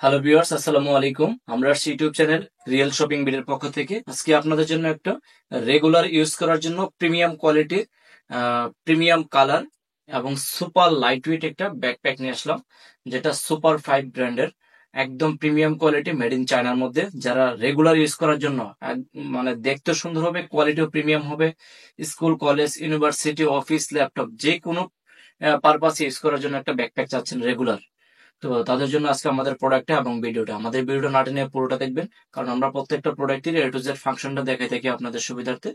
Hello viewers, আসসালামু আলাইকুম। আমরা ইউটিউব চ্যানেল রিয়েল শপিং বিডের পক্ষ থেকে আজকে আপনাদের জন্য একটা রেগুলার ইউজ করার জন্য প্রিমিয়াম কোয়ালিটির, প্রিমিয়াম কালার এবং সুপার লাইটওয়েট একটা ব্যাকপ্যাক নিয়ে আসলাম, যেটা সুপার 5 ব্র্যান্ডের একদম প্রিমিয়াম কোয়ালিটি, মেড ইন চায়নার মধ্যে। যারা রেগুলার ইউজ করার জন্য মানে দেখতে সুন্দর হবে, কোয়ালিটিও প্রিমিয়াম হবে, school, college, university, office, laptop যে কোনো পারপাসে ইউজ করার জন্য একটা ব্যাকপ্যাক চাচ্ছেন রেগুলার, তো তাদের জন্য আজকে আমাদের প্রোডাক্টটা এবং আমাদের ভিডিওটা না টেনে পুরোটা দেখবেন, কারণ আমরা প্রত্যেকটা প্রোডাক্টের এ টু জেড ফাংশনটা দেখাই থাকি আপনাদের সুবিধার্থে,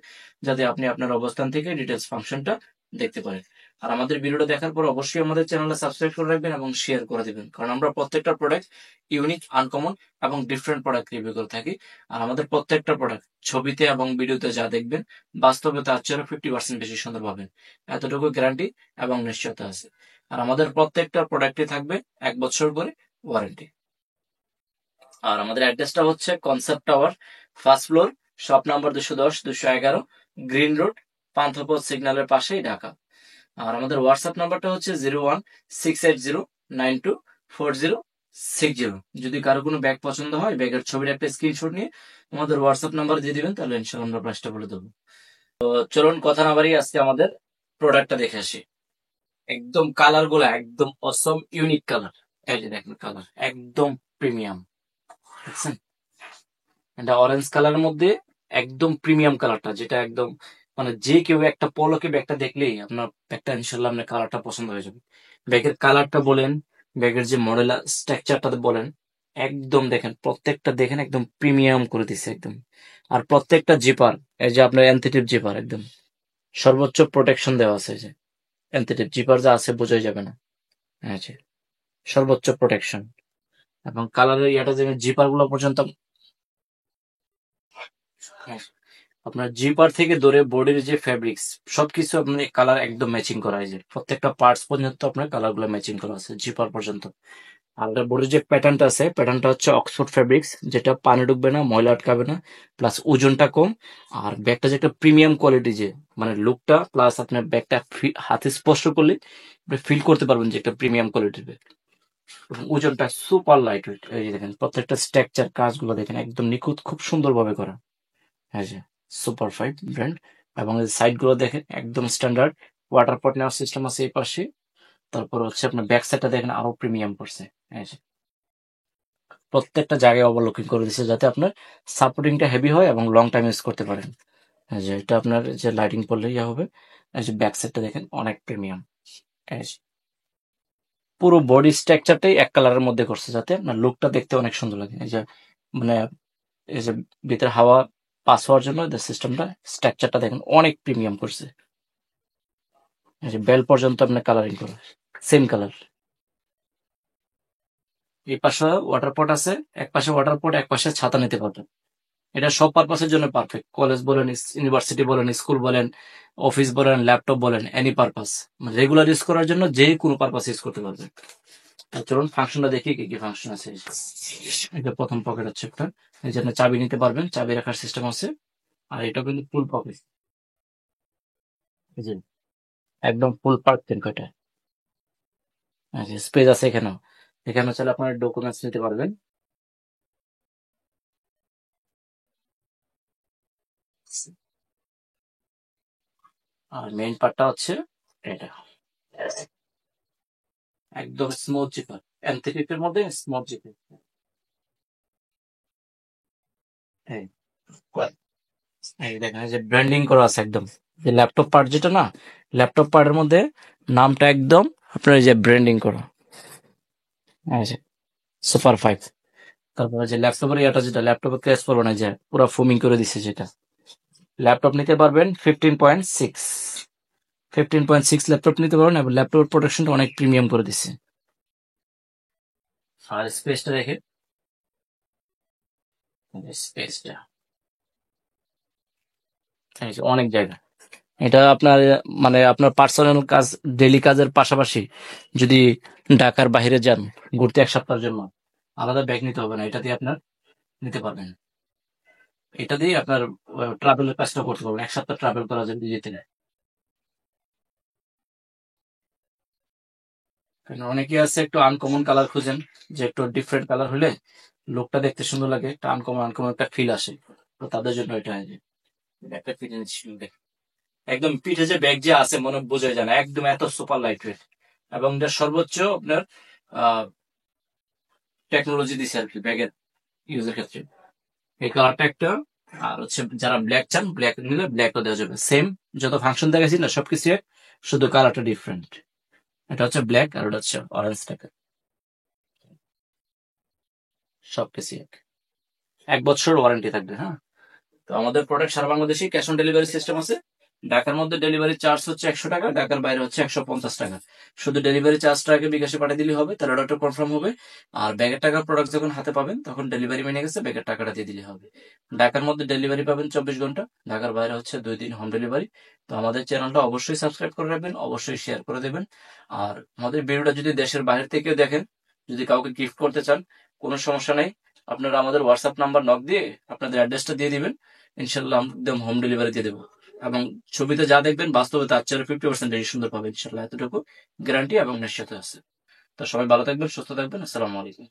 যাতে আপনি আপনার অবস্থান থেকে ডিটেলস ফাংশনটা দেখতে পারেন। আর আমাদের ভিডিওটা দেখার পর অবশ্যই আমাদের চ্যানেলটা সাবস্ক্রাইব করে রাখবেন এবং শেয়ার করে দিবেন, কারণ আমরা প্রত্যেকটা প্রোডাক্ট ইউনিক, আনকমন এবং ডিফারেন্ট প্রোডাক্ট রিভিউ করে থাকি। আর আমাদের প্রত্যেকটা প্রোডাক্ট ছবিতে এবং ভিডিওতে যা দেখবেন, বাস্তবে তার চেয়ে 50% বেশি সুন্দর পাবেন, এতটুকু গ্যারান্টি এবং নিশ্চয়তা আছে। আর আমাদের প্রত্যেকটা প্রোডাক্টে থাকবে 1 বছর করে ওয়ারেন্টি। আর আমাদের অ্যাড্রেসটা হচ্ছে concept tower, first floor, shop number 210-211, green road, Panthapath সিগন্যালের পাশেই, ঢাকা। আর আমাদের হোয়াটসঅ্যাপ নাম্বারটা হচ্ছে 0168092406। যদি কারো কোনো ব্যাগ পছন্দ হয়, ব্যাগের ছবির একটা স্ক্রিনশট নিয়ে আমাদের হোয়াটসঅ্যাপ নাম্বার দিয়ে দিবেন, তাহলে ইনশাল্লাহ আমরা প্রাইসটা বলে দেবো। তো চলুন কথা না বাড়িয়ে আজকে আমাদের প্রোডাক্টটা দেখে আসি। একদম কালার গুলো একদম অসম, ইউনিক কালার। এই যে দেখেন, কালার একদম প্রিমিয়াম, দেখছেন? এটা অরেঞ্জ কালারের মধ্যে একদম প্রিমিয়াম কালারটা, যেটা একদম মানে যে কেউ একটা পলকে ব্যাগটা দেখলেই আপনার ব্যাগটা ইনশাল্লাহ আপনার কালারটা পছন্দ হয়ে যাবে। ব্যাগের কালারটা বলেন, ব্যাগের যে মডেল স্ট্রাকচারটা বলেন, একদম দেখেন, প্রত্যেকটা দেখেন একদম প্রিমিয়াম করে দিছে একদম। আর প্রত্যেকটা জিপার, এই যে আপনার এনথেটিভ জিপার, একদম সর্বোচ্চ প্রোটেকশন দেওয়া আছে। এই যে এনথেটিভ জিপার যা আছে বোঝাই যাবে না। হ্যাঁ জি, সর্বোচ্চ প্রোটেকশন। এবং কালারের ইয়াটা যে জিপার গুলো পর্যন্ত, হ্যাঁ, আপনার জিপার থেকে ধরে বডির যে ফেব্রিক্স সবকিছু আপনার কালার একদম ম্যাচিং করা হয়েছে, প্রত্যেকটা পার্টস পর্যন্ত আপনার কালার গুলো ম্যাচিং করা আছে জিপার পর্যন্ত। আর বডির যে প্যাটার্নটা আছে, প্যাটার্নটা হচ্ছে অক্সফোর্ড ফেব্রিক্স, যেটা পানি ঢুকবে না, ময়লা আটকাবে না, প্লাস ওজনটা কম। আর ব্যাগটা যে একটা প্রিমিয়াম কোয়ালিটি, যে মানে লুকটা প্লাস আপনার ব্যাগটা হাতে স্পর্শ করলে ফিল করতে পারবেন যে একটা প্রিমিয়াম কোয়ালিটির ব্যাগ। এবং ওজনটা সুপার লাইট ওয়েট। এই যে দেখেন প্রত্যেকটা স্ট্রাকচার কাজগুলো দেখেন একদম নিখুঁত, খুব সুন্দরভাবে করা। হ্যাঁ যে সুপার 5 ব্র্যান্ড। এবং সাইড গুলো দেখেন একদম স্ট্যান্ডার্ড, ওয়াটার পট নেওয়ার সিস্টেম আছে এই পাশে। তারপর হচ্ছে আপনার ব্যাক সাইডটা দেখেন আরো প্রিমিয়াম করছে। হ্যাঁ যে প্রত্যেকটা জায়গায় ওভারলুকিং করে দিচ্ছে, যাতে আপনার সাপোর্টিংটা হেভি হয় এবং লং টাইম ইউজ করতে পারেন। হ্যাঁ যে এটা আপনার যে লাইটিং পড়লে ইয়া হবে। এই যে ব্যাক সাইডটা দেখেন অনেক প্রিমিয়াম। পুরো বডি স্ট্রাকচারটাই এক কালারের মধ্যে করছে, যাতে আপনার লুকটা দেখতে অনেক সুন্দর লাগে। এই যে মানে এই যে ভিতরে হাওয়া পাস হওয়ার জন্য সিস্টেমটা, স্ট্রাকচারটা দেখেন অনেক প্রিমিয়াম করছে। এই যে বেল পর্যন্ত আপনার কালারিং করা, সেম কালার। এই পাশে ওয়াটার পট আছে, এক পাশে ওয়াটার পট, এক পাশে ছাতা নিতে পারবেন। এটা সব পারপাসের জন্য পারফেক্ট, কলেজ বলেন, ইউনিভার্সিটি বলেন, স্কুল বলেন, অফিস বলেন, ল্যাপটপ বলেন, এনি পারপাস, রেগুলার ইউজ করার জন্য যে কোনো পারপাস ইউজ করতে পারবেন। চলুন ফাংশনটা দেখি কি কি ফাংশন আছে। এটা প্রথম পকেট হচ্ছে একটা, এই জন্য চাবি নিতে পারবেন, চাবি রাখার সিস্টেম আছে। আর এটা কিন্তু ফুল পকেট, এই যে একদম ফুল পার্সেন্ট কয়টা স্পেস আছে এখানেও। এখানে চাইলে আপনার ডকুমেন্টস নিতে পারবেন। আর মেইন পার্টটা হচ্ছে এটা, একদম স্মুথ জিপার, এনথেটিকের মধ্যে স্মুথ জিপার। এই এই দেখেন, এই যে ব্র্যান্ডিং করা আছে একদম, যে ল্যাপটপ পার্ট যেটা না, ল্যাপটপ পার্টের মধ্যে নামটা একদম আপনার এই যে ব্র্যান্ডিং করা। এই যে সুপার 5। তারপরে যে ল্যাপটপের ইয়াটা, যেটা ল্যাপটপে ক্র্যাশ করবে না, যে পুরো ফোমিং করে দিচ্ছে, যেটা ল্যাপটপ নিতে পারবেন 15.6, 15.6 ল্যাপটপ নিতে পারবেন, এবং ল্যাপটপের প্রোটেকশনটা অনেক প্রিমিয়াম করে দিচ্ছে। আর স্পেসটা দেখে, স্পেসটা অনেক জায়গা। এটা আপনার মানে আপনার পার্সোনাল কাজ, ডেইলি কাজের পাশাপাশি যদি ঢাকার বাইরে যান ঘুরতে 1 সপ্তাহের জন্য, আলাদা ব্যাগ নিতে হবে না, এটা দিয়ে আপনার নিতে পারবেন। এটা দিয়ে আপনার ট্রাভেলের কাজটা করতে পারবেন, 1 সপ্তাহ ট্রাভেল করা যদি যেতে নেয়। কারণ অনেকে আছে একটু আনকমন কালার খুঁজেন, যে একটু ডিফারেন্ট কালার হলে লুকটা দেখতে সুন্দর লাগে, একটা আনকমন আনকমন একটা ফিল আসে। তো তাদের জন্য এটা হয় যে একটা ফিটিংস একদম পিঠে যে ব্যাগ যে আছে মনে বোঝা যায় না, একদম এত সুপার লাইট ওয়েট, এবং এটা সর্বোচ্চ আপনার টেকনোলজি দিছে আর কি ব্যাগের ইউজের ক্ষেত্রে। এই কালারটা একটা, আর হচ্ছে যারা ব্ল্যাক চান ব্ল্যাক নিলে ব্ল্যাকও দেওয়া যাবে, সেম যত ফাংশন দেখাচ্ছি না সবকিছু এক, শুধু কালারটা ডিফারেন্ট। এটা হচ্ছে ব্ল্যাক আর ওটা হচ্ছে অরেঞ্জ টাইপের, সবকিছু এক, 1 বছর ওয়ারেন্টি থাকবে। হ্যাঁ, তো আমাদের প্রোডাক্ট সারা বাংলাদেশে ক্যাশ অন ডেলিভারি সিস্টেম আছে। ঢাকার মধ্যে ডেলিভারি চার্জ হচ্ছে 100 টাকা, ঢাকার বাইরে হচ্ছে 150 টাকা। শুধু ডেলিভারি চার্জটাকে বিকাশে পাঠিয়ে দিলে হবে, তাহলে অর্ডারটা কনফার্ম হবে। আর ব্যাগের টাকা প্রোডাক্ট যখন হাতে পাবেন তখন ডেলিভারি মেনে গেছে, ব্যাগের টাকাটা দিয়ে দিলে হবে। ঢাকার মধ্যে ডেলিভারি পাবেন 24 ঘন্টা, ঢাকার বাইরে হচ্ছে 2 দিন হোম ডেলিভারি। তো আমাদের চ্যানেলটা অবশ্যই সাবস্ক্রাইব করে রাখবেন, অবশ্যই শেয়ার করে দেবেন। আর আমাদের ভিডিওটা যদি দেশের বাইরে থেকেও দেখেন, যদি কাউকে গিফট করতে চান, কোনো সমস্যা নেই, আপনারা আমাদের হোয়াটসঅ্যাপ নাম্বার নক দিয়ে আপনাদের অ্যাড্রেসটা দিয়ে দিবেন, ইনশাল্লাহ একদম হোম ডেলিভারি দিয়ে দেবো। এবং ছবিতে যা দেখবেন বাস্তবে তার চেয়ে 50% বেশি সুন্দর পাবেন ইনশাল্লাহ, এতটুকু গ্যারান্টি এবং নিশ্চয়তা আছে। তো সবাই ভালো থাকবেন, সুস্থ থাকবেন, আসসালামু আলাইকুম।